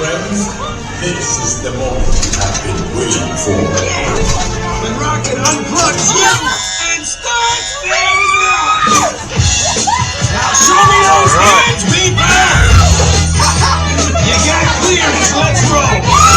friends, this is the moment you have been waiting for. The rocket unplugs you and starts things right. Now show me those hands, people! You got clearance, let's roll!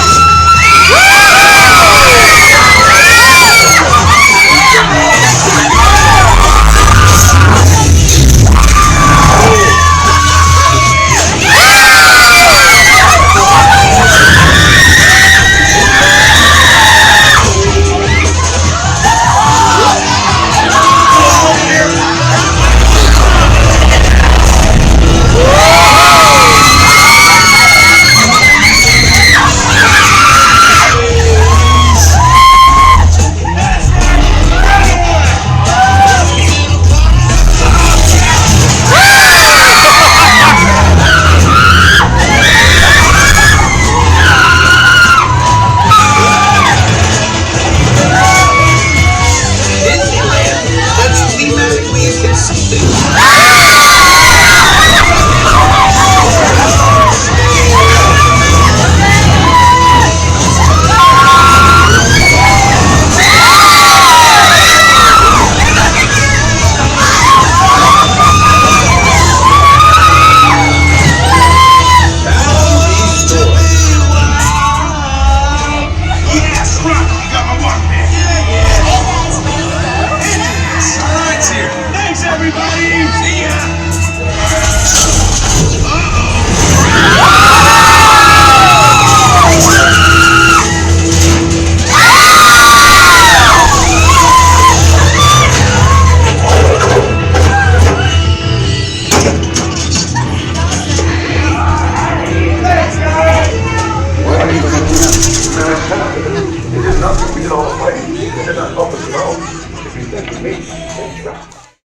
Nothing we did all the way. They're not helping us at all. If you think of me,